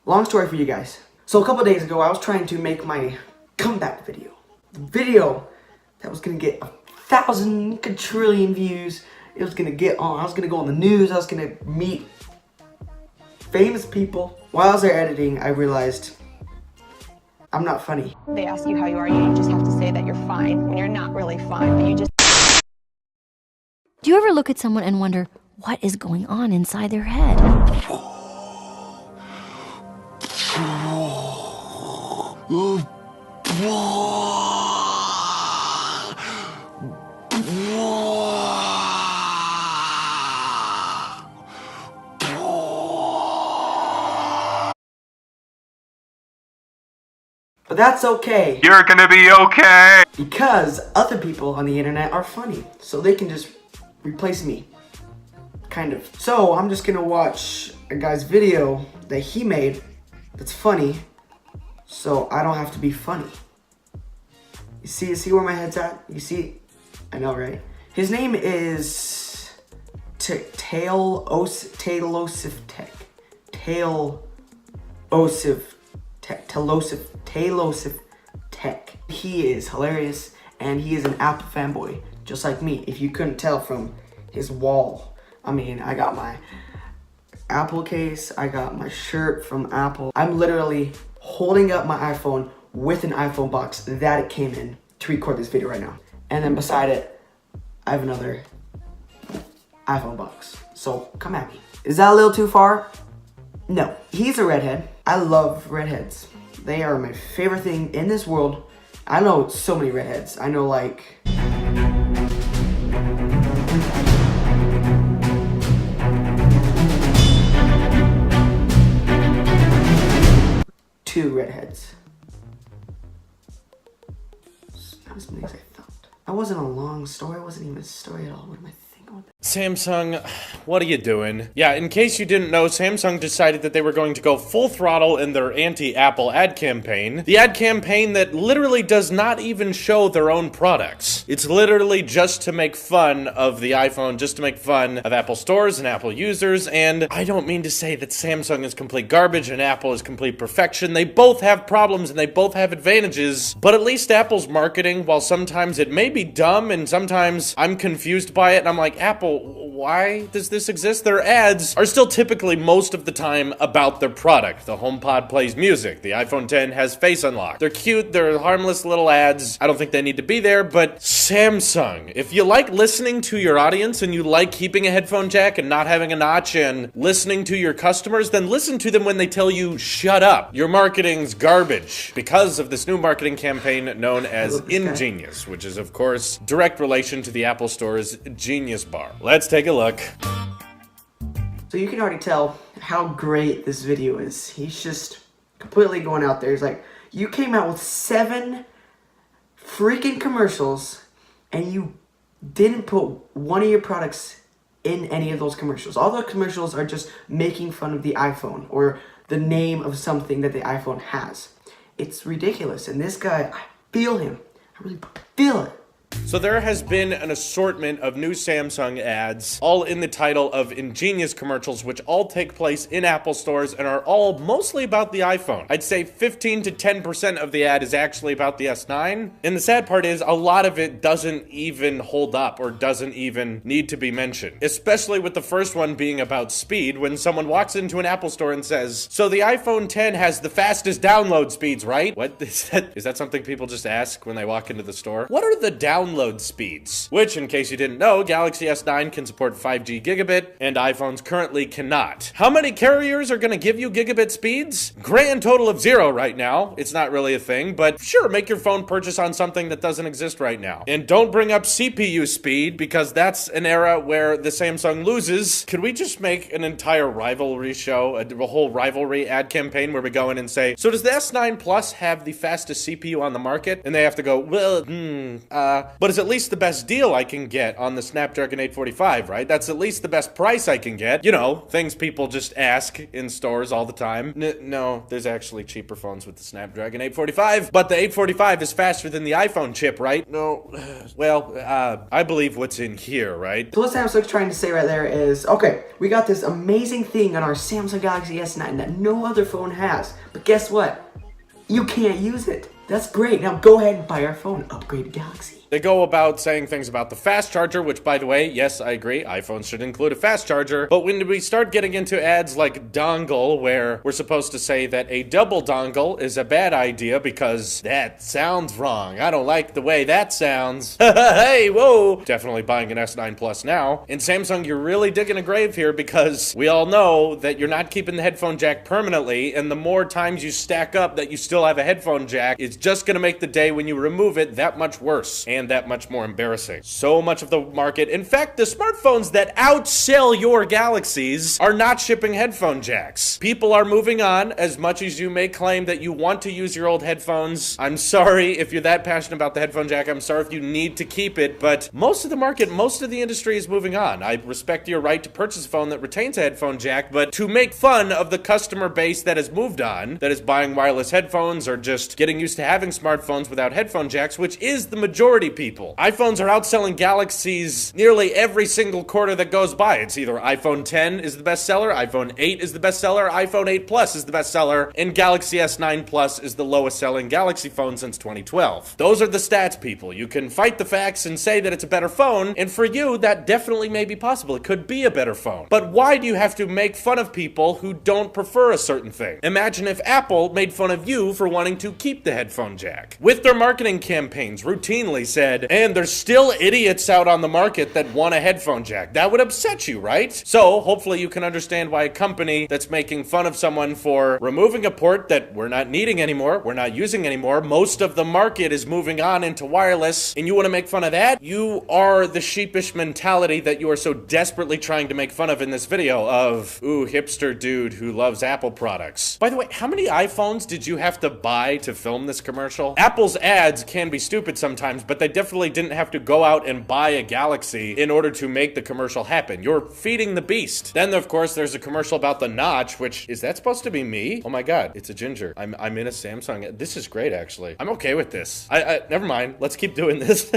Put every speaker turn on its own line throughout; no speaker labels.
long story for you guys. So a couple days ago, I was trying to make my comeback video. The video that was gonna get 1,000 quadrillion views. It was gonna get on, I was gonna go on the news, I was gonna meet famous people. While I was there editing, I realized I'm not funny.
They ask you how you are, you just have to say that you're fine when you're not really fine, but you just...
Do you ever look at someone and wonder what is going on inside their head?
But that's okay.
You're gonna be okay!
Because other people on the internet are funny. So they can just replace me. Kind of. So I'm just gonna watch a guy's video that he made that's funny. So I don't have to be funny. You see where my head's at? You see? I know, right? His name is Tailosif Tech. He is hilarious, and he is an Apple fanboy, just like me. If you couldn't tell from his wall. I mean, I got my Apple case, I got my shirt from Apple. I'm literally holding up my iPhone with an iPhone box that it came in to record this video right now. And then beside it, I have another iPhone box. So come at me. Is that a little too far? No. He's a redhead. I love redheads. They are my favorite thing in this world. I know so many redheads. I know like... two redheads. Not as many as I thought. That wasn't a long story. It wasn't even a story at all. What am I thinking about?
Samsung, what are you doing? Yeah, in case you didn't know, Samsung decided that they were going to go full throttle in their anti-Apple ad campaign. The ad campaign that literally does not even show their own products. It's literally just to make fun of the iPhone, just to make fun of Apple stores and Apple users, and I don't mean to say that Samsung is complete garbage and Apple is complete perfection. They both have problems and they both have advantages, but at least Apple's marketing, while sometimes it may be dumb and sometimes I'm confused by it and I'm like, Apple, why does this exist? Their ads are still typically most of the time about their product. The HomePod plays music. The iPhone X has Face Unlock. They're cute. They're harmless little ads. I don't think they need to be there, but Samsung, if you like listening to your audience and you like keeping a headphone jack and not having a notch and listening to your customers, then listen to them when they tell you, shut up. Your marketing's garbage because of this new marketing campaign known as INGENIOUS, which is, of course, direct relation to the Apple Store's Genius Bar. Let's take a look.
So you can already tell how great this video is. He's just completely going out there. He's like, you came out with 7 freaking commercials and you didn't put one of your products in any of those commercials. All the commercials are just making fun of the iPhone or the name of something that the iPhone has. It's ridiculous. And this guy, I feel him. I really feel it.
So there has been an assortment of new Samsung ads, all in the title of INGENIOUS commercials, which all take place in Apple stores and are all mostly about the iPhone. I'd say 15 to 10% of the ad is actually about the S9. And the sad part is a lot of it doesn't even hold up or doesn't even need to be mentioned. Especially with the first one being about speed, when someone walks into an Apple store and says, so the iPhone X has the fastest download speeds, right? What is that? Is that something people just ask when they walk into the store? What are the download speeds? Which, in case you didn't know, Galaxy S9 can support 5G gigabit, and iPhones currently cannot. How many carriers are gonna give you gigabit speeds? Grand total of 0 right now. It's not really a thing, but sure, make your phone purchase on something that doesn't exist right now. And don't bring up CPU speed, because that's an era where the Samsung loses. Could we just make an entire rivalry show, a whole rivalry ad campaign where we go in and say, so does the S9 Plus have the fastest CPU on the market? And they have to go, well, but it's at least the best deal I can get on the Snapdragon 845, right? That's at least the best price I can get. You know, things people just ask in stores all the time. No, there's actually cheaper phones with the Snapdragon 845, but the 845 is faster than the iPhone chip, right? No, well, I believe what's in here, right?
So what Samsung's trying to say right there is, okay, we got this amazing thing on our Samsung Galaxy S9 that no other phone has, but guess what? You can't use it. That's great. Now go ahead and buy our phone, upgrade to Galaxy.
They go about saying things about the fast charger, which, by the way, yes, I agree, iPhones should include a fast charger. But when we start getting into ads like dongle, where we're supposed to say that a double dongle is a bad idea because that sounds wrong. I don't like the way that sounds. Hey, whoa! Definitely buying an S9 Plus now. And Samsung, you're really digging a grave here because we all know that you're not keeping the headphone jack permanently, and the more times you stack up that you still have a headphone jack, it's just gonna make the day when you remove it that much worse. And that much more embarrassing. So much of the market, in fact, the smartphones that outsell your Galaxies are not shipping headphone jacks. People are moving on. As much as you may claim that you want to use your old headphones, I'm sorry if you're that passionate about the headphone jack. I'm sorry if you need to keep it, but most of the market, most of the industry is moving on. I respect your right to purchase a phone that retains a headphone jack, but to make fun of the customer base that has moved on, that is buying wireless headphones or just getting used to having smartphones without headphone jacks, which is the majority people. iPhones are outselling Galaxies nearly every single quarter that goes by. It's either iPhone 10 is the best seller, iPhone 8 is the best seller, iPhone 8 Plus is the best seller, and Galaxy S9 Plus is the lowest selling Galaxy phone since 2012. Those are the stats, people. You can fight the facts and say that it's a better phone, and for you, that definitely may be possible. It could be a better phone. But why do you have to make fun of people who don't prefer a certain thing? Imagine if Apple made fun of you for wanting to keep the headphone jack. With their marketing campaigns, routinely said, and there's still idiots out on the market that want a headphone jack. That would upset you, right? So hopefully you can understand why a company that's making fun of someone for removing a port that we're not needing anymore, we're not using anymore, most of the market is moving on into wireless, and you want to make fun of that? You are the sheepish mentality that you are so desperately trying to make fun of in this video of, ooh, hipster dude who loves Apple products. By the way, how many iPhones did you have to buy to film this commercial? Apple's ads can be stupid sometimes, but they definitely didn't have to go out and buy a Galaxy in order to make the commercial happen. You're feeding the beast. Then, of course, there's a commercial about the notch, which, is that supposed to be me? Oh my god, it's a ginger. I'm in a Samsung. This is great, actually. I'm okay with this. Never mind. Let's keep doing this.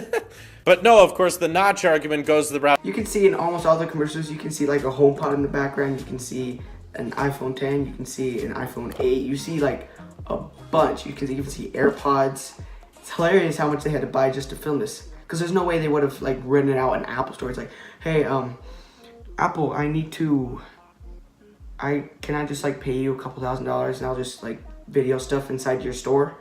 But no, of course, the notch argument goes the route.
You can see in almost all the commercials, you can see like a HomePod in the background. You can see an iPhone 10. You can see an iPhone 8. You see like a bunch. You can even see AirPods. It's hilarious how much they had to buy just to film this. Because there's no way they would have like rented out an Apple store. It's like, hey, Apple, can I just like pay you a couple $1,000s and I'll just like video stuff inside your store?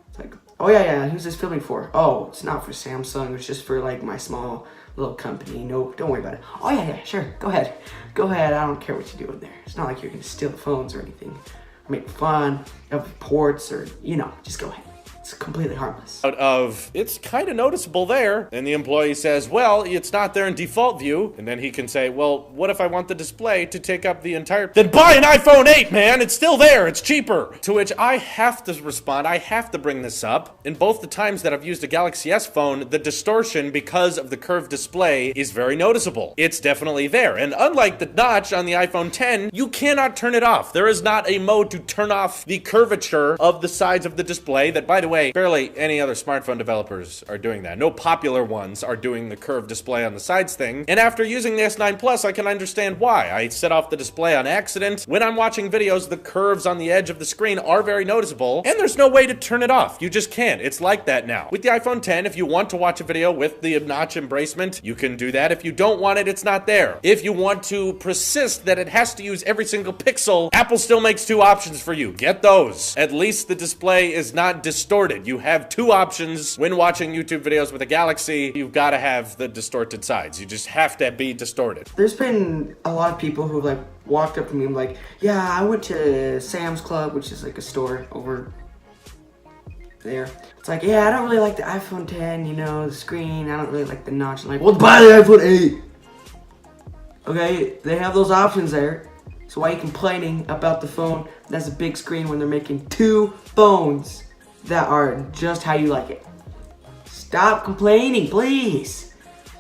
It's like, oh yeah, who's this filming for? Oh, it's not for Samsung, it's just for like my small little company. No, don't worry about it. Oh yeah, sure, go ahead, I don't care what you do in there. It's not like you're gonna steal phones or anything, or make fun of ports, or, you know, just go ahead. It's completely harmless.
Out of, it's kind of noticeable there. And the employee says, well, it's not there in default view. And then he can say, well, what if I want the display to take up the entire... Then buy an iPhone 8, man! It's still there! It's cheaper! To which I have to respond, I have to bring this up. In both the times that I've used a Galaxy S phone, the distortion because of the curved display is very noticeable. It's definitely there. And unlike the notch on the iPhone 10, you cannot turn it off. There is not a mode to turn off the curvature of the sides of the display that, by the way, barely any other smartphone developers are doing that. No popular ones are doing the curved display on the sides thing. And after using the S9 Plus, I can understand why. I set off the display on accident. When I'm watching videos, the curves on the edge of the screen are very noticeable, and there's no way to turn it off. You just can't. It's like that now. With the iPhone 10, if you want to watch a video with the notch embracement, you can do that. If you don't want it, it's not there. If you want to persist that it has to use every single pixel, Apple still makes two options for you. Get those. At least the display is not distorted. You have two options when watching YouTube videos with a Galaxy. You've got to have the distorted sides. You just have to be distorted.
There's been a lot of people who like walked up to me and like, yeah, I went to Sam's Club, which is like a store over there. It's like, yeah, I don't really like the iPhone 10, you know, the screen. I don't really like the notch. I'm like, well, buy the iPhone 8. Okay, they have those options there. So why are you complaining about the phone that's a big screen when they're making two phones that are just how you like it? Stop complaining, please.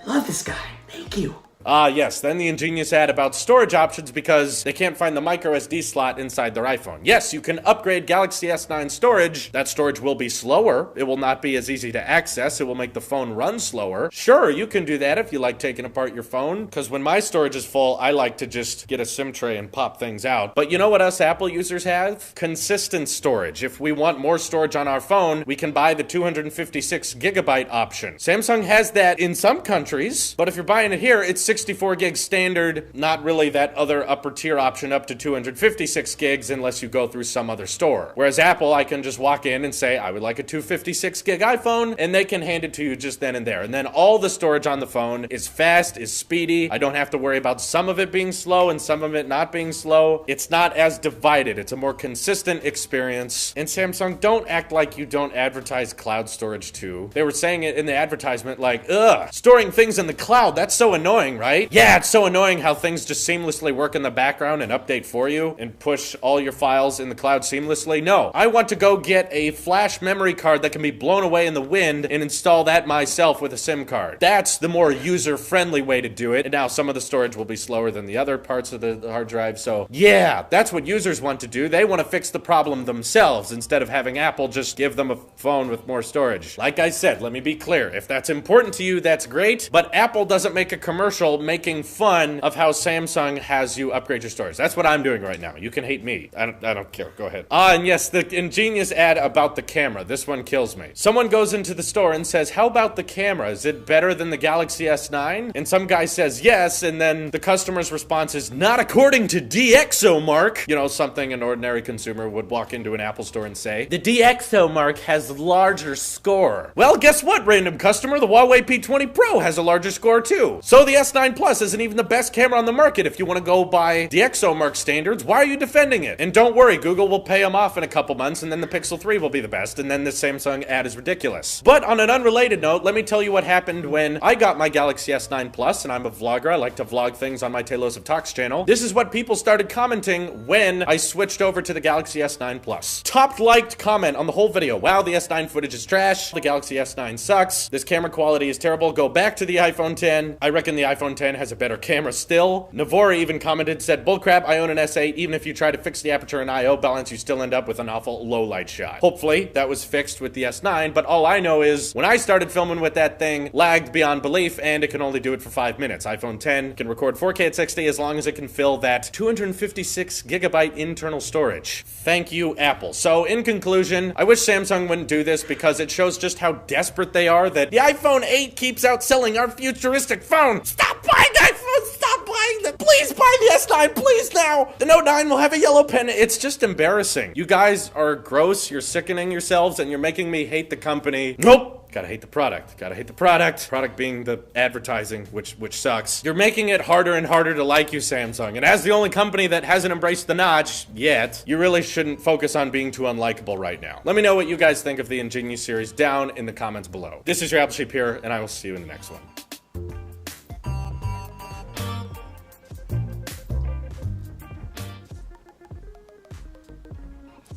Love this guy. Thank you.
Yes, then the ingenious ad about storage options because they can't find the micro SD slot inside their iPhone. Yes, you can upgrade Galaxy S9 storage. That storage will be slower. It will not be as easy to access. It will make the phone run slower. Sure, you can do that if you like taking apart your phone, because when my storage is full, I like to just get a SIM tray and pop things out. But you know what us Apple users have? Consistent storage. If we want more storage on our phone, we can buy the 256 gigabyte option. Samsung has that in some countries, but if you're buying it here, it's 64 gigs standard, not really that other upper tier option up to 256 gigs unless you go through some other store. Whereas Apple, I can just walk in and say, I would like a 256 gig iPhone, and they can hand it to you just then and there. And then all the storage on the phone is fast, is speedy. I don't have to worry about some of it being slow and some of it not being slow. It's not as divided. It's a more consistent experience. And Samsung, don't act like you don't advertise cloud storage too. They were saying it in the advertisement like, ugh, storing things in the cloud, that's so annoying, right? Yeah, it's so annoying how things just seamlessly work in the background and update for you and push all your files in the cloud seamlessly. No, I want to go get a flash memory card that can be blown away in the wind and install that myself with a SIM card. That's the more user-friendly way to do it. And now some of the storage will be slower than the other parts of the hard drive. So yeah, that's what users want to do. They want to fix the problem themselves instead of having Apple just give them a phone with more storage. Like I said, let me be clear. If that's important to you, that's great. But Apple doesn't make a commercial making fun of how Samsung has you upgrade your storage. That's what I'm doing right now. You can hate me. I don't care. Go ahead. And yes, the ingenious ad about the camera. This one kills me. Someone goes into the store and says, how about the camera? Is it better than the Galaxy S9? And some guy says yes, and then the customer's response is, not according to DxOMark. You know, something an ordinary consumer would walk into an Apple store and say. The DxOMark has larger score. Well, guess what, random customer? The Huawei P20 Pro has a larger score too. So the S9 Plus isn't even the best camera on the market. If you want to go by DxOMark standards, why are you defending it? And don't worry, Google will pay them off in a couple months, and then the Pixel 3 will be the best, and then the Samsung ad is ridiculous. But on an unrelated note, let me tell you what happened when I got my Galaxy S9 Plus, and I'm a vlogger. I like to vlog things on my Talos of Talks channel. This is what people started commenting when I switched over to the Galaxy S9 Plus. Top liked comment on the whole video. Wow, the S9 footage is trash. The Galaxy S9 sucks. This camera quality is terrible. Go back to the iPhone 10. I reckon the iPhone 10 has a better camera still. Navori even commented, said, bullcrap, I own an S8. Even if you try to fix the aperture and IO balance, you still end up with an awful low light shot. Hopefully, that was fixed with the S9, but all I know is when I started filming with that thing, lagged beyond belief, and it can only do it for 5 minutes. iPhone 10 can record 4K at 60 as long as it can fill that 256 gigabyte internal storage. Thank you, Apple. So, in conclusion, I wish Samsung wouldn't do this because it shows just how desperate they are that the iPhone 8 keeps outselling our futuristic phone. Stop buying iPhones! Stop buying them! Please buy the S9, please now! The Note 9 will have a yellow pen. It's just embarrassing. You guys are gross, you're sickening yourselves, and you're making me hate the company. Nope! Gotta hate the product. Gotta hate the product. Product being the advertising, which sucks. You're making it harder and harder to like you, Samsung. And as the only company that hasn't embraced the notch yet, you really shouldn't focus on being too unlikable right now. Let me know what you guys think of the Ingenious series down in the comments below. This is your Apple Sheep here, and I will see you in the next one.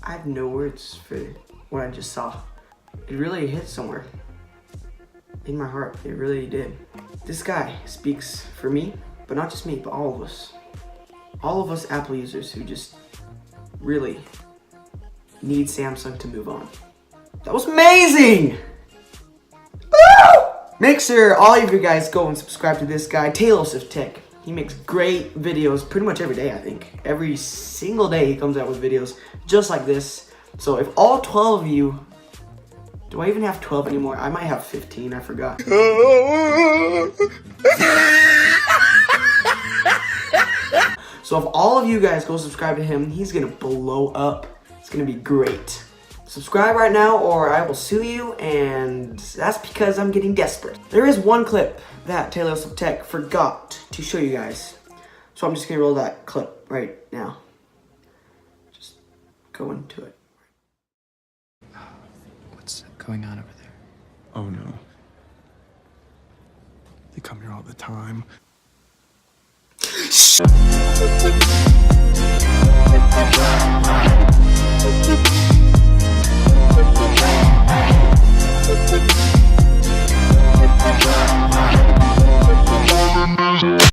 I have no words for what I just saw. It really hit somewhere in my heart. It really did. This guy speaks for me, but not just me, but all of us. All of us Apple users who just really need Samsung to move on. That was amazing! Woo! Make sure all of you guys go and subscribe to this guy, Talos of Tech. He makes great videos pretty much every day, I think. Every single day he comes out with videos just like this. So if all 12 of you, do I even have 12 anymore? I might have 15, I forgot. So if all of you guys go subscribe to him, he's gonna blow up. It's gonna be great. Subscribe right now or I will sue you, and that's because I'm getting desperate. There is one clip that Talos of Tech forgot to show you guys. So I'm just gonna roll that clip right now. Just go into it.
What's going on over there?
Oh no. They come here all the time.
Shh.